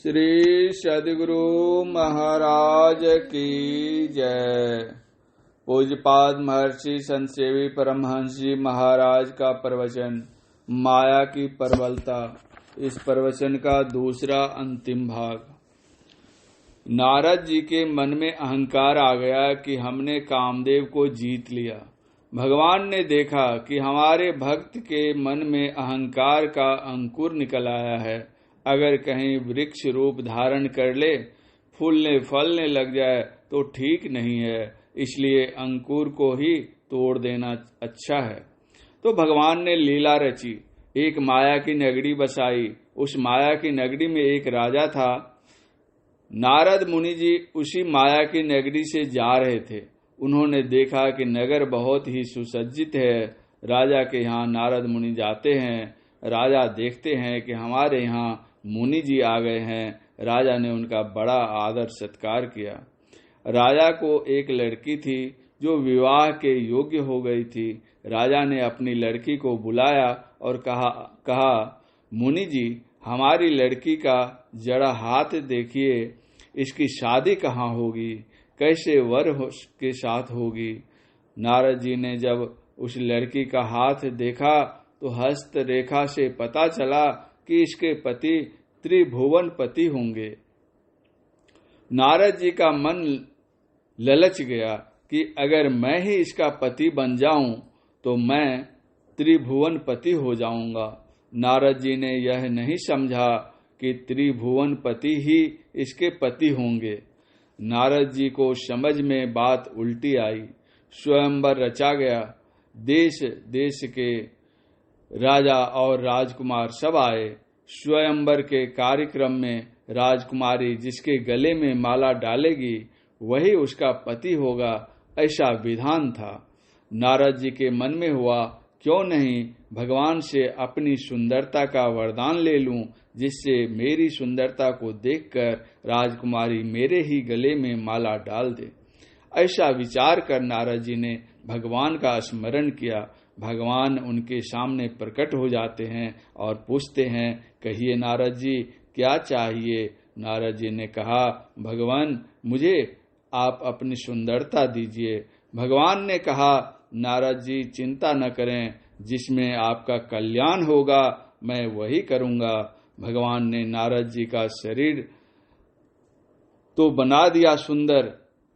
श्री सद्गुरु महाराज की जय। पूज्यपाद महर्षि संत सेवी परमहंस जी महाराज का प्रवचन माया की प्रबलता। इस प्रवचन का दूसरा अंतिम भाग। नारद जी के मन में अहंकार आ गया कि हमने कामदेव को जीत लिया। भगवान ने देखा कि हमारे भक्त के मन में अहंकार का अंकुर निकल आया है। अगर कहीं वृक्ष रूप धारण कर ले, फूलने फलने लग जाए तो ठीक नहीं है, इसलिए अंकुर को ही तोड़ देना अच्छा है। तो भगवान ने लीला रची, एक माया की नगरी बसाई। उस माया की नगरी में एक राजा था। नारद मुनि जी उसी माया की नगरी से जा रहे थे। उन्होंने देखा कि नगर बहुत ही सुसज्जित है। राजा के यहाँ नारद मुनि जाते हैं। राजा देखते हैं कि हमारे यहाँ मुनि जी आ गए हैं। राजा ने उनका बड़ा आदर सत्कार किया। राजा को एक लड़की थी जो विवाह के योग्य हो गई थी। राजा ने अपनी लड़की को बुलाया और कहा मुनि जी, हमारी लड़की का जड़ा हाथ देखिए, इसकी शादी कहाँ होगी, कैसे वर के साथ होगी। नारद जी ने जब उस लड़की का हाथ देखा तो हस्त रेखा से पता चला कि इसके पति त्रिभुवन पति होंगे। नारद जी का मन ललच गया कि अगर मैं ही इसका पति बन जाऊं तो मैं त्रिभुवन पति हो जाऊंगा। नारद जी ने यह नहीं समझा कि त्रिभुवन पति ही इसके पति होंगे। नारद जी को समझ में बात उल्टी आई। स्वयंवर रचा गया। देश देश के राजा और राजकुमार सब आए। स्वयंवर के कार्यक्रम में राजकुमारी जिसके गले में माला डालेगी वही उसका पति होगा, ऐसा विधान था। नारद जी के मन में हुआ, क्यों नहीं भगवान से अपनी सुंदरता का वरदान ले लूं, जिससे मेरी सुंदरता को देखकर राजकुमारी मेरे ही गले में माला डाल दे। ऐसा विचार कर नारद जी ने भगवान का स्मरण किया। भगवान उनके सामने प्रकट हो जाते हैं और पूछते हैं, कहिए नारद जी क्या चाहिए। नारद जी ने कहा, भगवान मुझे आप अपनी सुंदरता दीजिए। भगवान ने कहा, नारद जी चिंता न करें, जिसमें आपका कल्याण होगा मैं वही करूंगा। भगवान ने नारद जी का शरीर तो बना दिया सुंदर,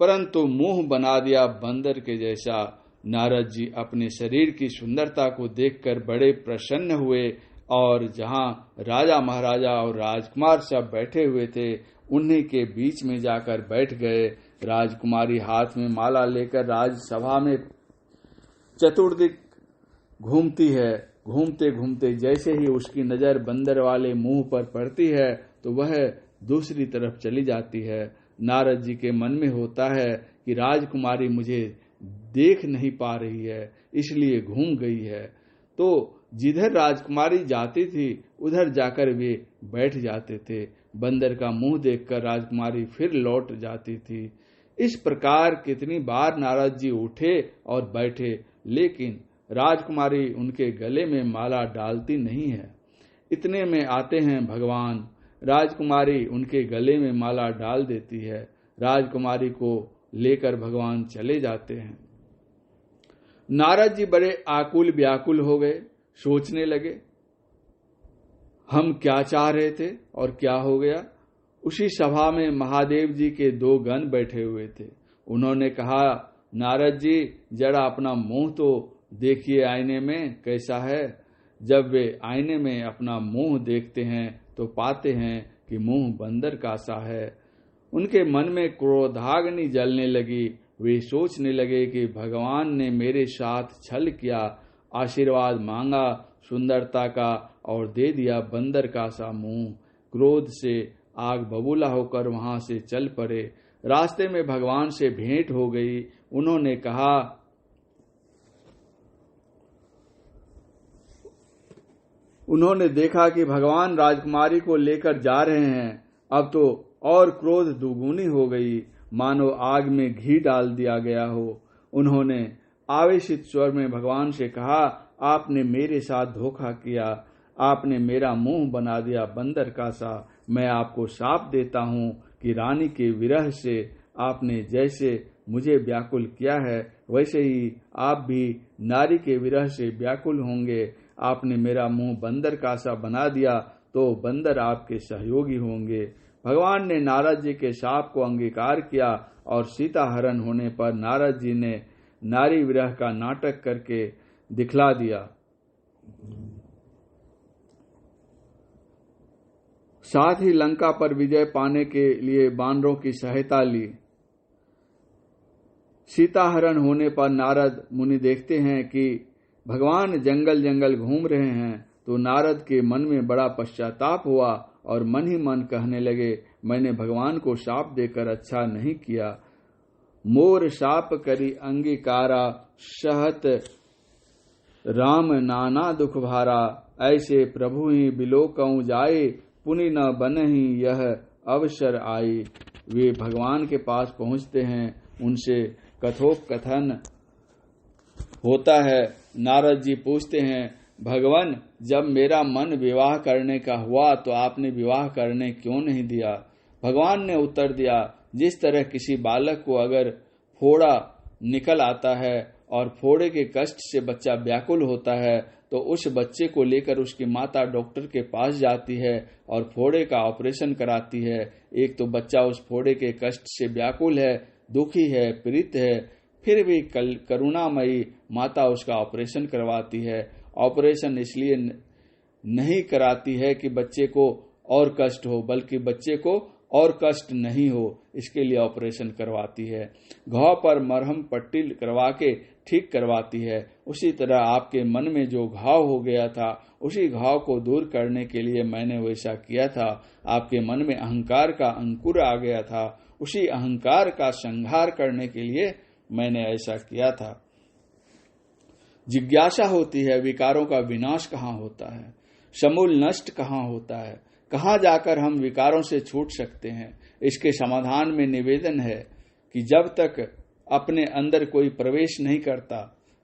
परंतु मुंह बना दिया बंदर के जैसा। नारद जी अपने शरीर की सुंदरता को देखकर बड़े प्रसन्न हुए और जहां राजा महाराजा और राजकुमार सब बैठे हुए थे उन्हीं के बीच में जाकर बैठ गए। राजकुमारी हाथ में माला लेकर राजसभा में चतुर्दिक घूमती है। घूमते घूमते जैसे ही उसकी नजर बंदर वाले मुंह पर पड़ती है तो वह दूसरी तरफ चली जाती है। नारद जी के मन में होता है कि राजकुमारी मुझे देख नहीं पा रही है, इसलिए घूम गई है। तो जिधर राजकुमारी जाती थी उधर जाकर वे बैठ जाते थे। बंदर का मुंह देखकर राजकुमारी फिर लौट जाती थी। इस प्रकार कितनी बार नारद जी उठे और बैठे, लेकिन राजकुमारी उनके गले में माला डालती नहीं है। इतने में आते हैं भगवान। राजकुमारी उनके गले में माला डाल देती है। राजकुमारी को लेकर भगवान चले जाते हैं। नारद जी बड़े आकुल व्याकुल हो गए। सोचने लगे, हम क्या चाह रहे थे और क्या हो गया। उसी सभा में महादेव जी के दो गण बैठे हुए थे। उन्होंने कहा, नारद जी जरा अपना मुंह तो देखिए, आईने में कैसा है। जब वे आईने में अपना मुंह देखते हैं तो पाते हैं कि मुंह बंदर का सा है। उनके मन में क्रोधाग्नि जलने लगी। वे सोचने लगे कि भगवान ने मेरे साथ छल किया, आशीर्वाद मांगा सुंदरता का और दे दिया बंदर का सा मुंह। क्रोध से आग बबूला होकर वहां से चल पड़े। रास्ते में भगवान से भेंट हो गई। उन्होंने कहा, उन्होंने देखा कि भगवान राजकुमारी को लेकर जा रहे हैं। अब तो और क्रोध दुगुनी हो गई, मानो आग में घी डाल दिया गया हो। उन्होंने आवेशित स्वर में भगवान से कहा, आपने मेरे साथ धोखा किया। आपने मेरा मुंह बना दिया बंदर का सा। मैं आपको शाप देता हूँ कि रानी के विरह से आपने जैसे मुझे व्याकुल किया है, वैसे ही आप भी नारी के विरह से व्याकुल होंगे। आपने मेरा मुंह बंदर का सा बना दिया तो बंदर आपके सहयोगी होंगे। भगवान ने नारद जी के शाप को अंगीकार किया और सीता हरण होने पर नारद जी ने नारी विरह का नाटक करके दिखला दिया। साथ ही लंका पर विजय पाने के लिए बानरों की सहायता ली। सीता हरण होने पर नारद मुनि देखते हैं कि भगवान जंगल जंगल घूम रहे हैं, तो नारद के मन में बड़ा पश्चाताप हुआ और मन ही मन कहने लगे, मैंने भगवान को शाप देकर अच्छा नहीं किया। मोर शाप करी अंगीकारा, सहत राम नाना दुख भारा। ऐसे प्रभु ही बिलोकऊं जाए, पुनि न बनहि यह अवसर आई। वे भगवान के पास पहुंचते हैं, उनसे कथोपकथन होता है। नारद जी पूछते हैं, भगवान, जब मेरा मन विवाह करने का हुआ तो आपने विवाह करने क्यों नहीं दिया? भगवान ने उत्तर दिया, जिस तरह किसी बालक को अगर फोड़ा निकल आता है और फोड़े के कष्ट से बच्चा व्याकुल होता है, तो उस बच्चे को लेकर उसकी माता डॉक्टर के पास जाती है और फोड़े का ऑपरेशन कराती है। एक तो बच्चा उस फोड़े के कष्ट से व्याकुल है, दुखी है, पीड़ित है, फिर भी करुणामयी माता उसका ऑपरेशन करवाती है। ऑपरेशन इसलिए नहीं कराती है कि बच्चे को और कष्ट हो, बल्कि बच्चे को और कष्ट नहीं हो, इसके लिए ऑपरेशन करवाती है। घाव पर मरहम पट्टी करवा के ठीक करवाती है। उसी तरह आपके मन में जो घाव हो गया था, उसी घाव को दूर करने के लिए मैंने वैसा किया था। आपके मन में अहंकार का अंकुर आ गया था, उसी अहंकार का संहार करने के लिए मैंने ऐसा किया था। जिज्ञासा होती है, विकारों का विनाश कहाँ होता है, समूल नष्ट कहाँ होता है, कहाँ जाकर हम विकारों से छूट सकते हैं? इसके समाधान में निवेदन है कि जब तक अपने अंदर कोई प्रवेश नहीं करता,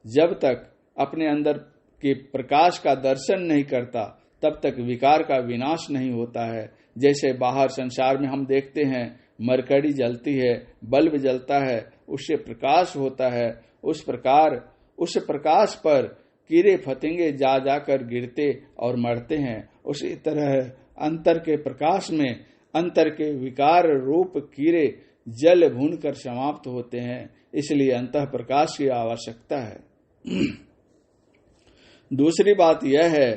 जब तक अपने अंदर के प्रकाश का दर्शन नहीं करता, तब तक विकार का विनाश नहीं होता है। जैसे बाहर संसार में हम देखते हैं, मरकड़ी जलती है, बल्ब जलता है, उससे प्रकाश होता है। उस प्रकाश पर कीड़े फतिंगे जा जाकर गिरते और मरते हैं। उसी तरह अंतर के प्रकाश में अंतर के विकार रूप कीड़े जल भून कर समाप्त होते हैं। इसलिए अंतः प्रकाश की आवश्यकता है। दूसरी बात यह है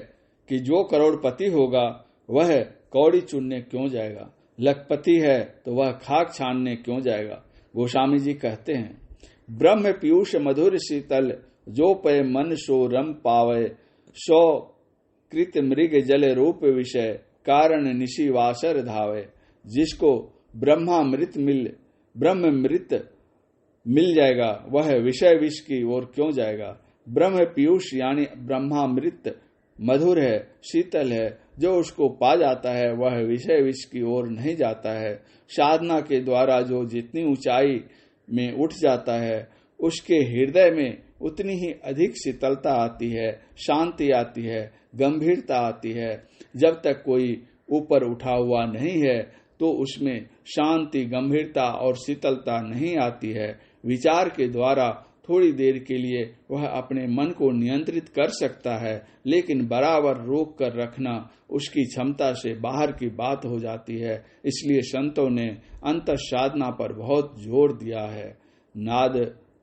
कि जो करोड़पति होगा वह कौड़ी चुनने क्यों जाएगा? लखपति है तो वह खाक छानने क्यों जाएगा? गोस्वामी जी कहते हैं, ब्रह्म पीयूष मधुर शीतल, जो पे मन सो रम पावे, सो कृत मृग जल रूप विषय, कारण निशि वासर धावे। जिसको ब्रह्म मृत मिल जाएगा, वह विषय विष की ओर क्यों जाएगा? ब्रह्म पीयूष यानी ब्रह्मामृत मधुर है, शीतल है, जो उसको पा जाता है वह विषय विष की ओर नहीं जाता है। साधना के द्वारा जो जितनी ऊंचाई में उठ जाता है, उसके हृदय में उतनी ही अधिक शीतलता आती है, शांति आती है, गंभीरता आती है। जब तक कोई ऊपर उठा हुआ नहीं है तो उसमें शांति, गंभीरता और शीतलता नहीं आती है। विचार के द्वारा थोड़ी देर के लिए वह अपने मन को नियंत्रित कर सकता है, लेकिन बराबर रोक कर रखना उसकी क्षमता से बाहर की बात हो जाती है। इसलिए संतों ने अंतर साधना पर बहुत जोर दिया है। नाद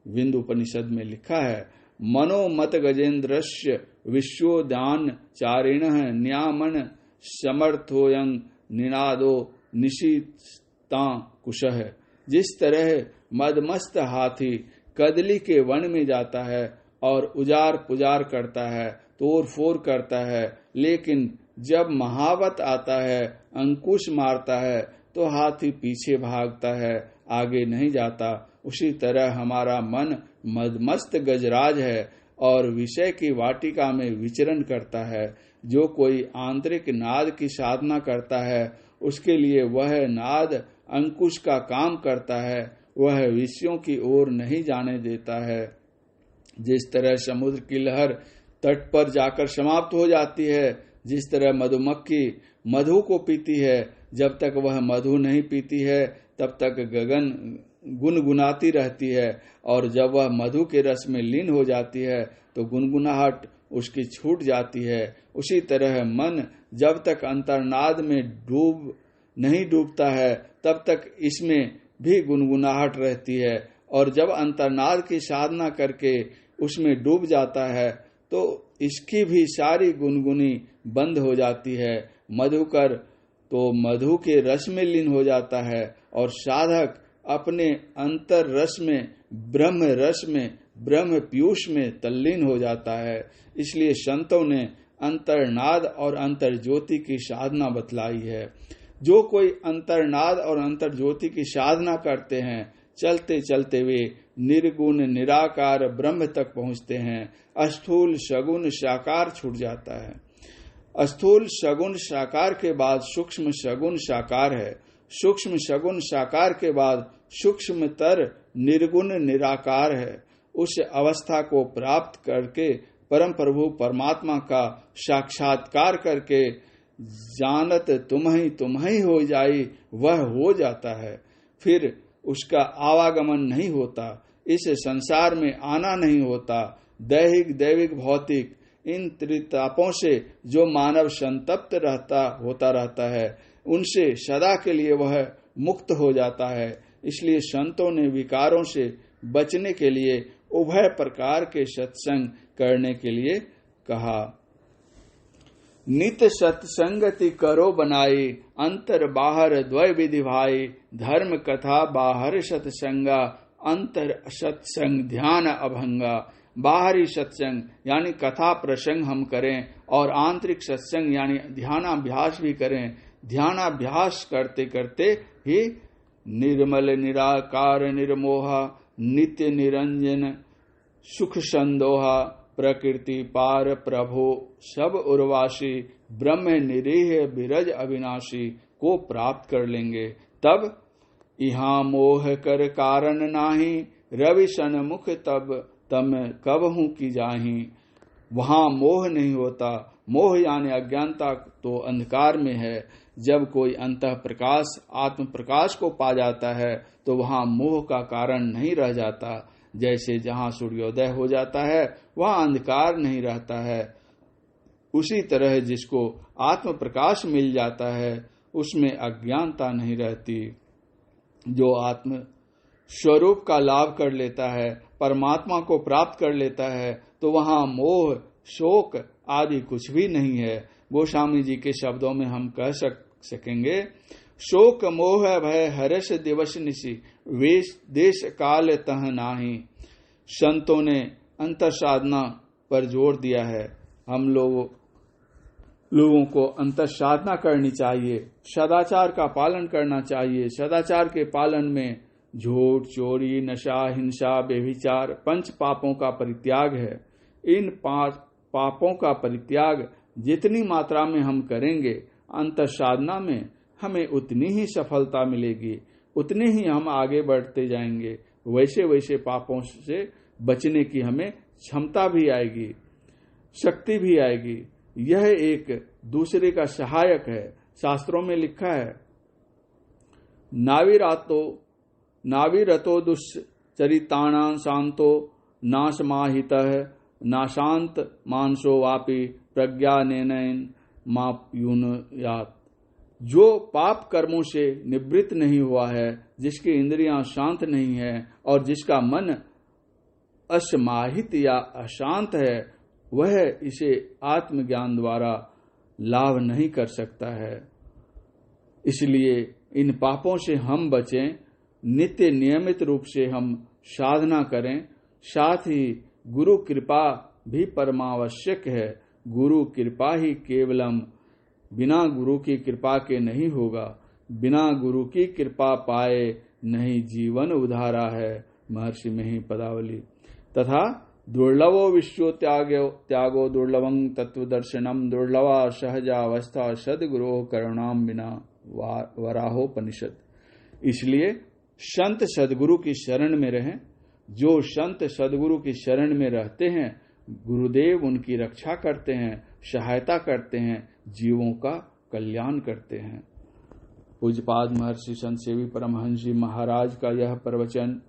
विंदु उपनिषद में लिखा है, मनोमत गजेन्द्रस्य विश्वोदान चारिण न्यामन समर्थोयं निनादो निशिता कुशः। जिस तरह मदमस्त हाथी कदली के वन में जाता है और उजार पुजार करता है, तोड़ फोड़ करता है, लेकिन जब महावत आता है, अंकुश मारता है, तो हाथी पीछे भागता है, आगे नहीं जाता। उसी तरह हमारा मन मदमस्त गजराज है और विषय की वाटिका में विचरण करता है। जो कोई आंतरिक नाद की साधना करता है, उसके लिए वह नाद अंकुश का काम करता है, वह विषयों की ओर नहीं जाने देता है। जिस तरह समुद्र की लहर तट पर जाकर समाप्त हो जाती है, जिस तरह मधुमक्खी मधु को पीती है, जब तक वह मधु नहीं पीती है तब तक गगन गुनगुनाती रहती है, और जब वह मधु के रस में लीन हो जाती है तो गुनगुनाहट उसकी छूट जाती है। उसी तरह मन जब तक अंतर्नाद में नहीं डूबता है तब तक इसमें भी गुनगुनाहट रहती है, और जब अंतर्नाद की साधना करके उसमें डूब जाता है तो इसकी भी सारी गुनगुनी बंद हो जाती है। मधुकर तो मधु के रस में लीन हो जाता है और साधक अपने अंतर रस में, ब्रह्म रस में, ब्रह्म पीयूष में तल्लीन हो जाता है। इसलिए संतों ने अंतर्नाद और अंतर ज्योति की साधना बतलाई है। जो कोई अंतर्नाद और अंतर ज्योति की साधना करते हैं, चलते चलते वे निर्गुण निराकार ब्रह्म तक पहुंचते हैं। अस्थूल सगुण साकार छूट जाता है। स्थूल सगुण साकार के बाद सूक्ष्म सगुण साकार है। सूक्ष्म सगुण साकार के बाद सूक्ष्मतर निर्गुण निराकार है। उस अवस्था को प्राप्त करके परम प्रभु परमात्मा का साक्षात्कार करके जानत तुम ही हो जाई, वह हो जाता है। फिर उसका आवागमन नहीं होता, इस संसार में आना नहीं होता। दैहिक दैविक भौतिक इन त्रितापों से जो मानव संतप्त होता रहता है, उनसे सदा के लिए वह मुक्त हो जाता है। इसलिए संतों ने विकारों से बचने के लिए उभय प्रकार के सत्संग करने के लिए कहा। नित सत्संगति करो बनाई, अंतर बाहर द्वय विधि भाई। धर्म कथा बाहर सत्संगा, अंतर सत्संग ध्यान अभंगा। बाहरी सत्संग यानी कथा प्रसंग हम करें, और आंतरिक सत्संग यानी ध्यानाभ्यास भी करें। ध्यानाभ्यास करते करते ही निर्मल निराकार निर्मोहा, नित्य निरंजन सुख संदोहा, प्रकृति पार प्रभो सब उर्वासी, ब्रह्म निरीह बिरज अविनाशी को प्राप्त कर लेंगे। तब यहाँ मोह कर कारण नाही, रवि सन्मुख तब तम कब हूँ की जाही। वहाँ मोह नहीं होता। मोह यानी अज्ञानता तो अंधकार में है। जब कोई अंतः प्रकाश आत्म प्रकाश को पा जाता है तो वहाँ मोह का कारण नहीं रह जाता। जैसे जहाँ सूर्योदय हो जाता है वहाँ अंधकार नहीं रहता है, उसी तरह जिसको आत्म प्रकाश मिल जाता है उसमें अज्ञानता नहीं रहती। जो आत्म स्वरूप का लाभ कर लेता है, परमात्मा को प्राप्त कर लेता है, तो वहाँ मोह शोक आदि कुछ भी नहीं है। गोस्वामी जी के शब्दों में हम कह सकेंगे, शोक मोह भय हर्ष दिवस निशि, वेश देश काल तह नाही। संतों ने अंतर साधना पर जोर दिया है। हम लोगों को अंतर साधना करनी चाहिए, सदाचार का पालन करना चाहिए। सदाचार के पालन में झूठ चोरी नशा हिंसा व्यभिचार 5 पापों का परित्याग है। इन 5 पापों का परित्याग जितनी मात्रा में हम करेंगे, अंतर साधना में हमें उतनी ही सफलता मिलेगी, उतने ही हम आगे बढ़ते जाएंगे। वैसे वैसे पापों से बचने की हमें क्षमता भी आएगी, शक्ति भी आएगी। यह एक दूसरे का सहायक है। शास्त्रों में लिखा है, नाविरतो दुश्चरितानां शांतो नाशमाहितः, नाशांत मानसो वापि प्रज्ञानेन माप्युनुयात्। जो पाप कर्मों से निवृत्त नहीं हुआ है, जिसकी इंद्रियां शांत नहीं है और जिसका मन असमाहित या अशांत है, वह इसे आत्मज्ञान द्वारा लाभ नहीं कर सकता है। इसलिए इन पापों से हम बचें, नित्य नियमित रूप से हम साधना करें। साथ ही गुरु कृपा भी परमावश्यक है। गुरु कृपा ही केवलम, बिना गुरु की कृपा के नहीं होगा। बिना गुरु की कृपा पाए नहीं जीवन उधारा है। महर्षि में ही पदावली। तथा दुर्लभो विश्व त्यागो दुर्लभं तत्वदर्शनम, दुर्लभा सहजावस्था सदगुरो करुणाम बिना वराहोपनिषद। इसलिए संत सदगुरु की शरण में रहें। जो संत सदगुरु की शरण में रहते हैं, गुरुदेव उनकी रक्षा करते हैं, सहायता करते हैं, जीवों का कल्याण करते हैं। पूज्यपाद महर्षि संत सेवी परमहंस जी महाराज का यह प्रवचन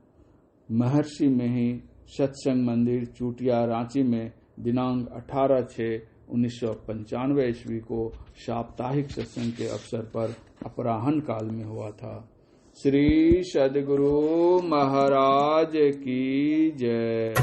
महर्षि में ही सत्संग मंदिर चूटिया रांची में दिनांक 18/6/1995 ईस्वी को साप्ताहिक सत्संग के अवसर पर अपराह्न काल में हुआ था। श्री सद्गुरु महाराज की जय।